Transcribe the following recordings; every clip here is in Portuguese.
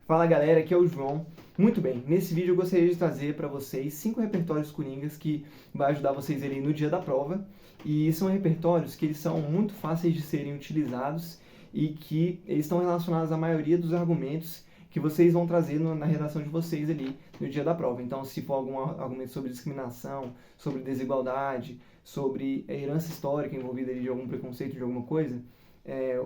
Fala galera, aqui é o João. Muito bem, nesse vídeo eu gostaria de trazer para vocês 5 repertórios coringas que vai ajudar vocês ali no dia da prova. E são repertórios que eles são muito fáceis de serem utilizados e que eles estão relacionados à maioria dos argumentos que vocês vão trazer na redação de vocês ali no dia da prova. Então, se for algum argumento sobre discriminação, sobre desigualdade, sobre herança histórica envolvida ali de algum preconceito, de alguma coisa,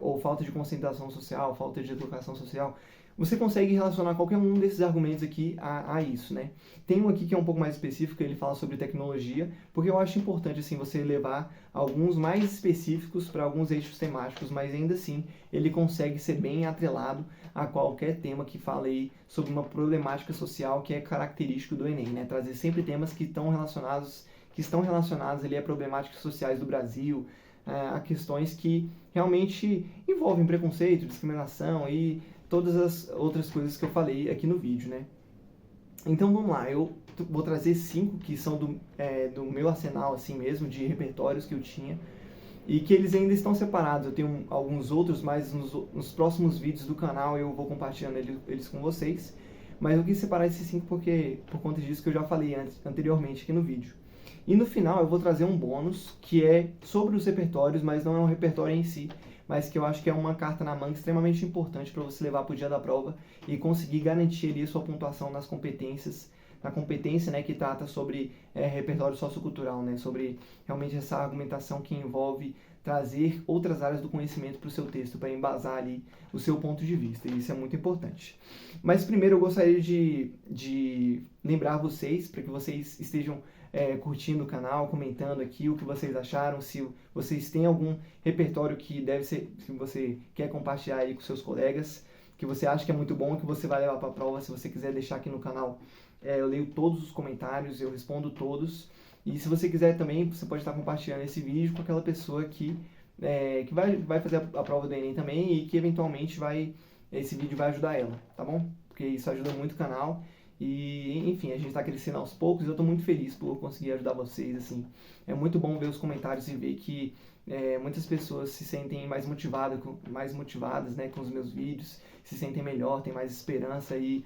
ou falta de concentração social, falta de educação social, você consegue relacionar qualquer um desses argumentos aqui a isso, né? Tem um aqui que é um pouco mais específico, ele fala sobre tecnologia, porque eu acho importante, assim, você levar alguns mais específicos para alguns eixos temáticos, mas ainda assim ele consegue ser bem atrelado a qualquer tema que fale aí sobre uma problemática social que é característico do Enem, né? Trazer sempre temas que estão relacionados ali a problemáticas sociais do Brasil, a questões que realmente envolvem preconceito, discriminação e todas as outras coisas que eu falei aqui no vídeo, né? Então vamos lá, eu vou trazer 5 que são do meu arsenal assim mesmo, de repertórios que eu tinha, e que eles ainda estão separados. Eu tenho alguns outros, mas nos próximos vídeos do canal eu vou compartilhando eles com vocês. Mas eu quis separar esses 5 porque, por conta disso que eu já falei anteriormente aqui no vídeo. E no final eu vou trazer um bônus que é sobre os repertórios, mas não é um repertório em si, mas que eu acho que é uma carta na manga extremamente importante para você levar para o dia da prova e conseguir garantir ali a sua pontuação nas competências, na competência, né, que trata sobre repertório sociocultural, né, sobre realmente essa argumentação que envolve trazer outras áreas do conhecimento para o seu texto, para embasar ali o seu ponto de vista, e isso é muito importante. Mas primeiro eu gostaria de lembrar vocês, para que vocês estejam curtindo o canal, comentando aqui o que vocês acharam, se vocês têm algum repertório que deve ser, se você quer compartilhar aí com seus colegas, que você acha que é muito bom, que você vai levar para a prova. Se você quiser deixar aqui no canal, eu leio todos os comentários, eu respondo todos. E se você quiser também, você pode estar compartilhando esse vídeo com aquela pessoa que vai fazer a prova do Enem também e que eventualmente esse vídeo vai ajudar ela, tá bom? Porque isso ajuda muito o canal. E, enfim, a gente está crescendo aos poucos e eu estou muito feliz por conseguir ajudar vocês, assim. É muito bom ver os comentários e ver que muitas pessoas se sentem mais motivadas, né, com os meus vídeos, se sentem melhor, têm mais esperança e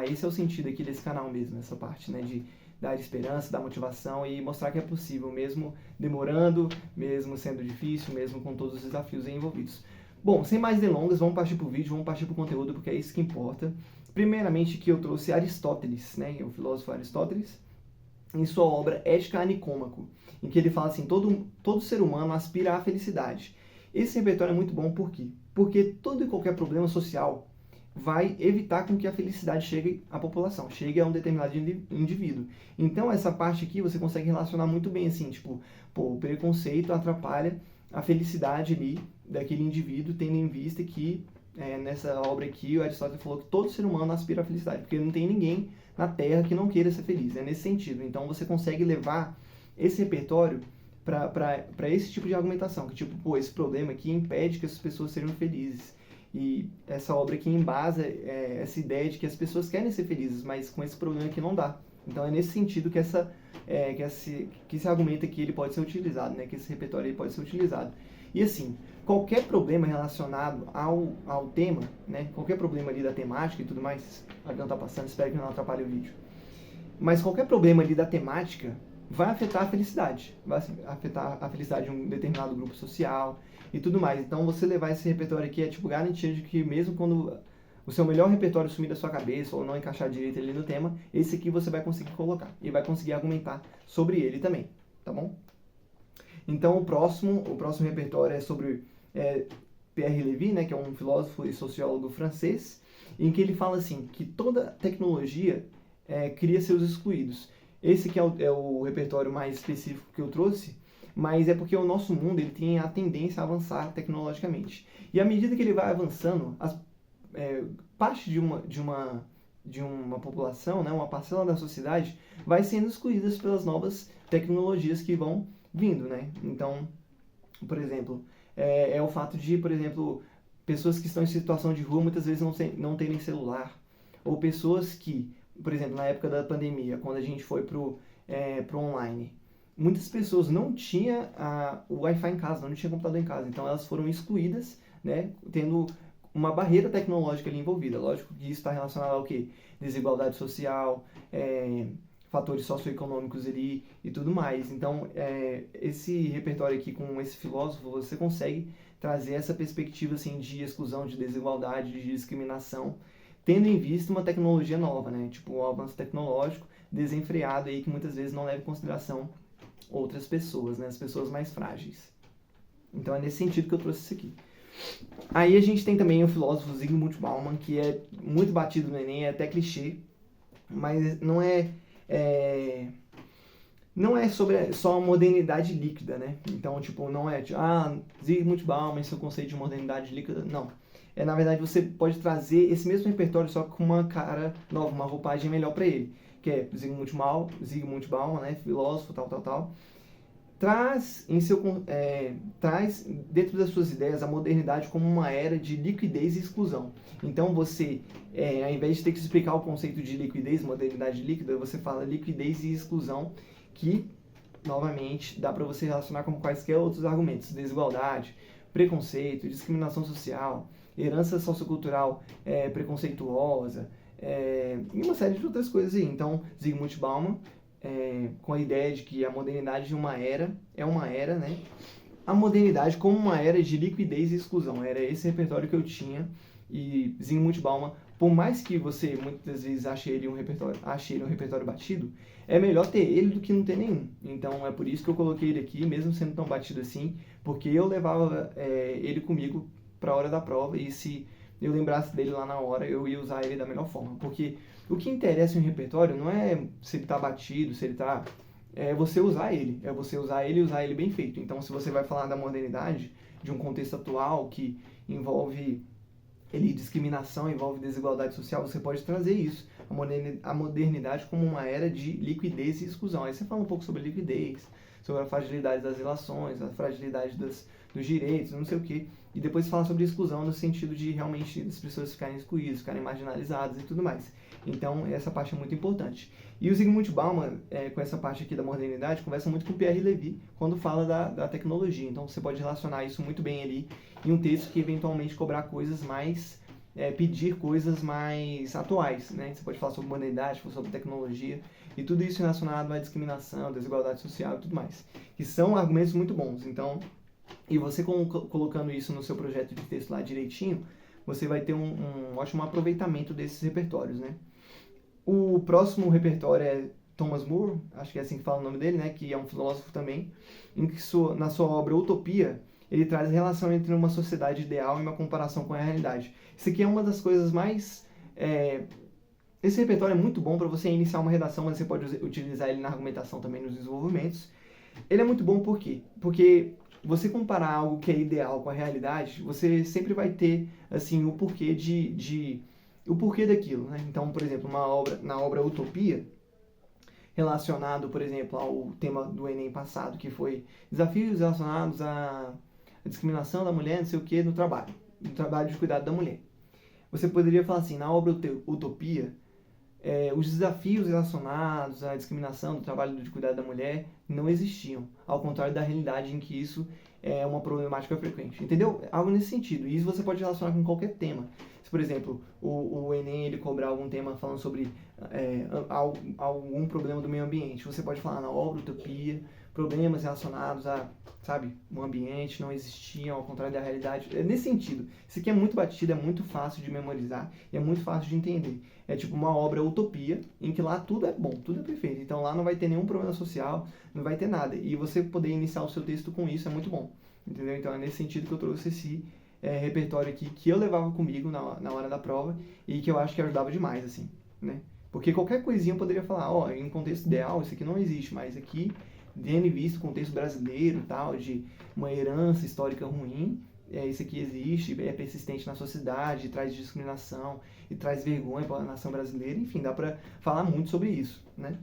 esse é o sentido aqui desse canal mesmo, essa parte, né, de dar esperança, dar motivação e mostrar que é possível, mesmo demorando, mesmo sendo difícil, mesmo com todos os desafios envolvidos. Bom, sem mais delongas, vamos partir para o vídeo, vamos partir para o conteúdo, porque é isso que importa. Primeiramente que eu trouxe Aristóteles, né, o filósofo Aristóteles, em sua obra Ética a Nicômaco, em que ele fala assim, todo ser humano aspira à felicidade. Esse repertório é muito bom, por quê? Porque todo e qualquer problema social vai evitar com que a felicidade chegue à população, chegue a um determinado indivíduo. Então essa parte aqui você consegue relacionar muito bem, assim, tipo, o preconceito atrapalha a felicidade ali daquele indivíduo, tendo em vista que nessa obra aqui, o Aristóteles falou que todo ser humano aspira à felicidade, porque não tem ninguém na Terra que não queira ser feliz, é nesse sentido. Então você consegue levar esse repertório para esse tipo de argumentação, que tipo, esse problema aqui impede que as pessoas sejam felizes. E essa obra aqui embasa essa ideia de que as pessoas querem ser felizes, mas com esse problema aqui não dá. Então é nesse sentido que esse argumento aqui ele pode ser utilizado, né? Que esse repertório ele pode ser utilizado. E assim, qualquer problema relacionado ao tema, né? Qualquer problema ali da temática e tudo mais, o avião tá passando, espero que não atrapalhe o vídeo. Mas qualquer problema ali da temática vai afetar a felicidade, vai afetar a felicidade de um determinado grupo social e tudo mais. Então você levar esse repertório aqui é tipo garantia de que mesmo quando o seu melhor repertório sumir da sua cabeça ou não encaixar direito ali no tema, esse aqui você vai conseguir colocar e vai conseguir argumentar sobre ele também, tá bom? Então o próximo repertório é sobre Pierre Lévy, né, que é um filósofo e sociólogo francês, em que ele fala assim, que toda tecnologia cria seus excluídos. Esse aqui é o repertório mais específico que eu trouxe, mas é porque o nosso mundo ele tem a tendência a avançar tecnologicamente. E à medida que ele vai avançando, parte de uma população, né, uma parcela da sociedade, vai sendo excluída pelas novas tecnologias que vão vindo, né? Então, por exemplo, o fato de, por exemplo, pessoas que estão em situação de rua muitas vezes não terem celular, ou pessoas que, por exemplo, na época da pandemia, quando a gente foi pro online, muitas pessoas não tinham o Wi-Fi em casa, não tinham computador em casa, então elas foram excluídas, né, tendo uma barreira tecnológica ali envolvida. Lógico que isso está relacionado ao quê? Desigualdade social, fatores socioeconômicos ali e tudo mais. Então, esse repertório aqui com esse filósofo, você consegue trazer essa perspectiva assim, de exclusão, de desigualdade, de discriminação, tendo em vista uma tecnologia nova, né? Tipo, o avanço tecnológico desenfreado aí, que muitas vezes não leva em consideração outras pessoas, né? As pessoas mais frágeis. Então, é nesse sentido que eu trouxe isso aqui. Aí a gente tem também o filósofo Zygmunt Bauman, que é muito batido no Enem, é até clichê, mas não é sobre só a modernidade líquida, né? Então, tipo, não é tipo, Zygmunt Bauman, seu conceito de modernidade líquida, não. Na verdade, você pode trazer esse mesmo repertório só com uma cara nova, uma roupagem melhor para ele, que é Zygmunt Bauman, né? Filósofo, tal. Traz dentro das suas ideias a modernidade como uma era de liquidez e exclusão. Então você, ao invés de ter que explicar o conceito de liquidez, modernidade líquida, você fala liquidez e exclusão, que, novamente, dá para você relacionar com quaisquer outros argumentos. Desigualdade, preconceito, discriminação social, herança sociocultural preconceituosa, e uma série de outras coisas aí. Então, Zygmunt Bauman, com a ideia de que a modernidade de uma era é uma era, né? A modernidade como uma era de liquidez e exclusão. Era esse repertório que eu tinha. E Zygmunt Bauman, por mais que você muitas vezes ache ele um repertório batido, é melhor ter ele do que não ter nenhum. Então é por isso que eu coloquei ele aqui, mesmo sendo tão batido assim, porque eu levava ele comigo para a hora da prova, e se eu lembrasse dele lá na hora, eu ia usar ele da melhor forma. Porque o que interessa em um repertório não é se ele está batido, se ele está... É você usar ele. É você usar ele e usar ele bem feito. Então, se você vai falar da modernidade, de um contexto atual que envolve discriminação, envolve desigualdade social, você pode trazer isso. A modernidade como uma era de liquidez e exclusão. Aí você fala um pouco sobre liquidez, sobre a fragilidade das relações, a fragilidade dos direitos, não sei o quê. E depois fala sobre exclusão no sentido de realmente as pessoas ficarem excluídas, ficarem marginalizadas e tudo mais. Então, essa parte é muito importante. E o Zygmunt Bauman, com essa parte aqui da modernidade, conversa muito com o Pierre Levy quando fala da tecnologia. Então, você pode relacionar isso muito bem ali em um texto que eventualmente cobrar coisas mais... pedir coisas mais atuais, né? Você pode falar sobre modernidade, sobre tecnologia, e tudo isso relacionado à discriminação, desigualdade social e tudo mais. Que são argumentos muito bons. Então, e você colocando isso no seu projeto de texto lá direitinho, você vai ter um ótimo aproveitamento desses repertórios, né? O próximo repertório é Thomas More, acho que é assim que fala o nome dele, né? Que é um filósofo também, em que na sua obra Utopia, ele traz a relação entre uma sociedade ideal e uma comparação com a realidade. Isso aqui é uma das coisas mais... Esse repertório é muito bom para você iniciar uma redação, mas você pode utilizar ele na argumentação também, nos desenvolvimentos. Ele é muito bom por quê? Porque você comparar algo que é ideal com a realidade, você sempre vai ter assim, o porquê o porquê daquilo, né? Então, por exemplo, na obra Utopia, relacionado, por exemplo, ao tema do Enem passado, que foi desafios relacionados à discriminação da mulher, não sei o que, no trabalho de cuidado da mulher. Você poderia falar assim, na obra Utopia, os desafios relacionados à discriminação do trabalho de cuidado da mulher não existiam, ao contrário da realidade em que isso é uma problemática frequente. Entendeu? Algo nesse sentido. E isso você pode relacionar com qualquer tema. Se, por exemplo, o Enem ele cobrar algum tema falando sobre algum problema do meio ambiente, você pode falar na obra Utopia, problemas relacionados a, o ambiente não existiam, ao contrário da realidade. É nesse sentido. Isso aqui é muito batido, é muito fácil de memorizar e é muito fácil de entender. É tipo uma obra Utopia, em que lá tudo é bom, tudo é perfeito. Então lá não vai ter nenhum problema social, não vai ter nada. E você poder iniciar o seu texto com isso é muito bom. Entendeu? Então é nesse sentido que eu trouxe esse repertório aqui, que eu levava comigo na hora da prova e que eu acho que ajudava demais, assim, né? Porque qualquer coisinha eu poderia falar, em contexto ideal, isso aqui não existe, mas aqui, tendo visto o contexto brasileiro e tal, de uma herança histórica ruim, isso aqui existe, é persistente na sociedade, traz discriminação e traz vergonha para a nação brasileira, enfim, dá para falar muito sobre isso, né?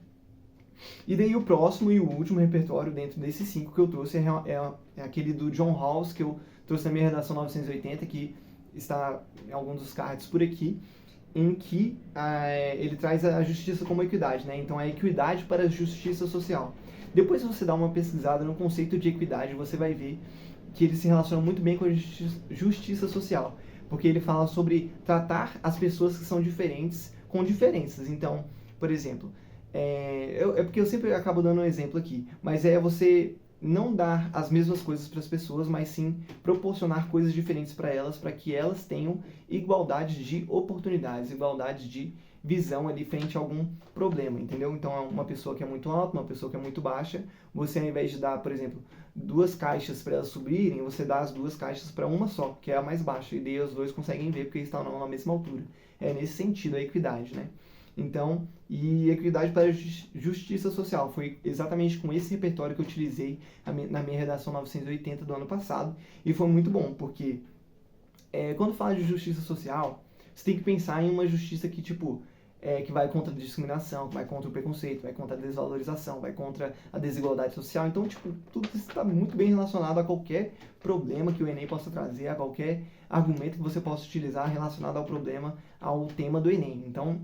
E daí o próximo e o último repertório dentro desses 5 que eu trouxe é aquele do John Rawls, que eu trouxe na minha redação 980, que está em alguns dos cards por aqui, em que ele traz a justiça como equidade, né? Então, a equidade para a justiça social. Depois, se você dá uma pesquisada no conceito de equidade, você vai ver que ele se relaciona muito bem com a justiça social. porque ele fala sobre tratar as pessoas que são diferentes com diferenças. Então, por exemplo, é porque eu sempre acabo dando um exemplo aqui, mas é você não dar as mesmas coisas para as pessoas, mas sim proporcionar coisas diferentes para elas, para que elas tenham igualdade de oportunidades, igualdade de visão ali frente a algum problema, entendeu? Então, uma pessoa que é muito alta, uma pessoa que é muito baixa, você ao invés de dar, por exemplo, 2 caixas para elas subirem, você dá as 2 caixas para uma só, que é a mais baixa, e daí os dois conseguem ver porque eles estão na mesma altura. É nesse sentido a equidade, né? Então, e equidade para a justiça social. Foi exatamente com esse repertório que eu utilizei na minha redação 980 do ano passado. E foi muito bom, porque quando fala de justiça social, você tem que pensar em uma justiça que, tipo, que vai contra a discriminação, que vai contra o preconceito, vai contra a desvalorização, vai contra a desigualdade social. Então, tipo, tudo isso está muito bem relacionado a qualquer problema que o Enem possa trazer, a qualquer argumento que você possa utilizar relacionado ao problema, ao tema do Enem. Então,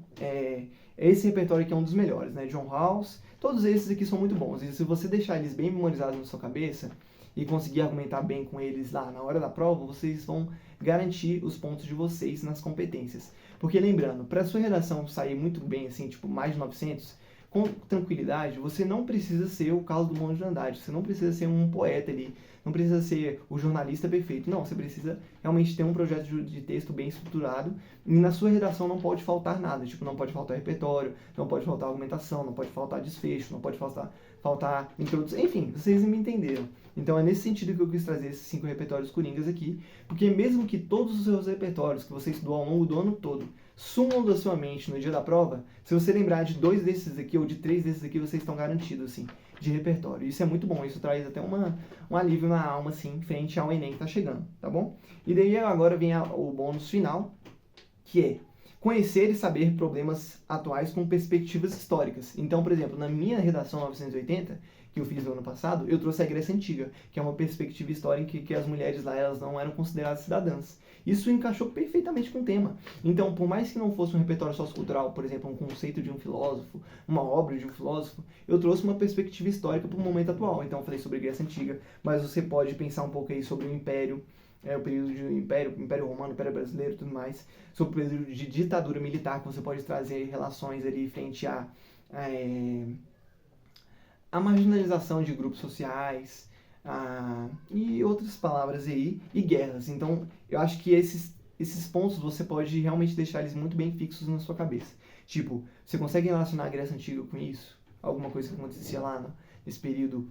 esse repertório aqui é um dos melhores, né? John Rawls, todos esses aqui são muito bons. E se você deixar eles bem memorizados na sua cabeça e conseguir argumentar bem com eles lá na hora da prova, vocês vão garantir os pontos de vocês nas competências. Porque lembrando, para a sua redação sair muito bem, assim, tipo mais de 900, com tranquilidade, você não precisa ser o Carlos Drummond de Andrade, você não precisa ser um poeta ali, não precisa ser o jornalista perfeito, não, você precisa realmente ter um projeto de texto bem estruturado e na sua redação não pode faltar nada, tipo, não pode faltar repertório, não pode faltar argumentação, não pode faltar desfecho, não pode faltar introdução, enfim, vocês me entenderam. Então é nesse sentido que eu quis trazer esses 5 repertórios coringas aqui, porque mesmo que todos os seus repertórios que você estudou ao longo do ano todo sumam da sua mente no dia da prova, se você lembrar de 2 desses aqui ou de 3 desses aqui, vocês estão garantidos, assim, de repertório. Isso é muito bom, isso traz até um alívio na alma, assim, frente ao Enem que tá chegando, tá bom? E daí agora vem o bônus final, que é conhecer e saber problemas atuais com perspectivas históricas. Então, por exemplo, na minha redação 980, que eu fiz no ano passado, eu trouxe a Grécia Antiga, que é uma perspectiva histórica em que as mulheres lá elas não eram consideradas cidadãs. Isso encaixou perfeitamente com o tema. Então, por mais que não fosse um repertório sociocultural, por exemplo, um conceito de um filósofo, uma obra de um filósofo, eu trouxe uma perspectiva histórica para o momento atual. Então, eu falei sobre a Grécia Antiga, mas você pode pensar um pouco aí sobre o Império, o período de Império Romano, Império Brasileiro e tudo mais, sobre o período de ditadura militar, que você pode trazer relações ali frente a marginalização de grupos sociais e outras palavras aí, e guerras. Então, eu acho que esses pontos você pode realmente deixar eles muito bem fixos na sua cabeça. Tipo, você consegue relacionar a Grécia Antiga com isso? Alguma coisa que acontecia lá nesse período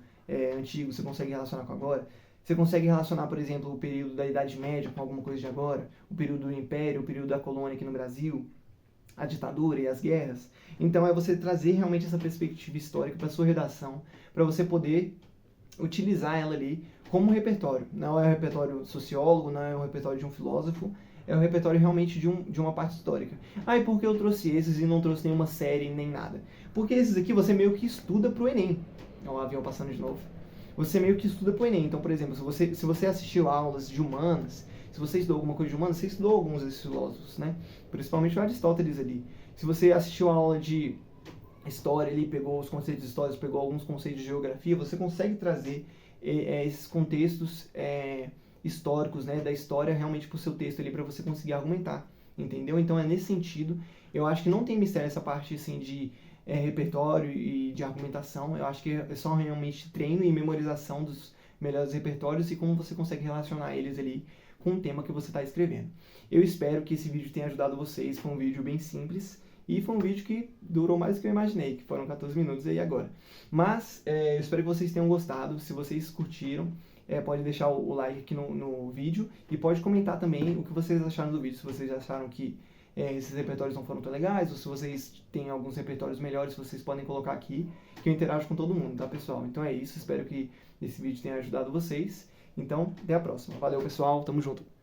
antigo, você consegue relacionar com agora? Você consegue relacionar, por exemplo, o período da Idade Média com alguma coisa de agora? O período do Império, o período da colônia aqui no Brasil? A ditadura e as guerras? Então é você trazer realmente essa perspectiva histórica para sua redação, para você poder utilizar ela ali como repertório. Não é um repertório sociólogo, não é um repertório de um filósofo, é um repertório realmente de uma parte histórica. E por que eu trouxe esses e não trouxe nenhuma série nem nada? Porque esses aqui você meio que estuda pro Enem. Olha o avião passando de novo. Você meio que estuda pro Enem. Então, por exemplo, se você assistiu aulas de humanas, se você estudou alguma coisa de humanas, você estudou alguns desses filósofos, né? Principalmente o Aristóteles ali. Se você assistiu a aula de história ali, pegou os conceitos históricos, pegou alguns conceitos de geografia, você consegue trazer esses contextos históricos, né, da história realmente para o seu texto ali, para você conseguir argumentar, entendeu? Então é nesse sentido, eu acho que não tem mistério essa parte assim de repertório e de argumentação, eu acho que é só realmente treino e memorização dos melhores repertórios e como você consegue relacionar eles ali com o tema que você está escrevendo. Eu espero que esse vídeo tenha ajudado vocês, foi um vídeo bem simples, e foi um vídeo que durou mais do que eu imaginei, que foram 14 minutos aí agora. Mas, eu espero que vocês tenham gostado. Se vocês curtiram, pode deixar o like aqui no vídeo. E pode comentar também o que vocês acharam do vídeo. Se vocês acharam que esses repertórios não foram tão legais, ou se vocês têm alguns repertórios melhores, vocês podem colocar aqui, que eu interajo com todo mundo, tá, pessoal? Então é isso, espero que esse vídeo tenha ajudado vocês. Então, até a próxima. Valeu, pessoal, tamo junto!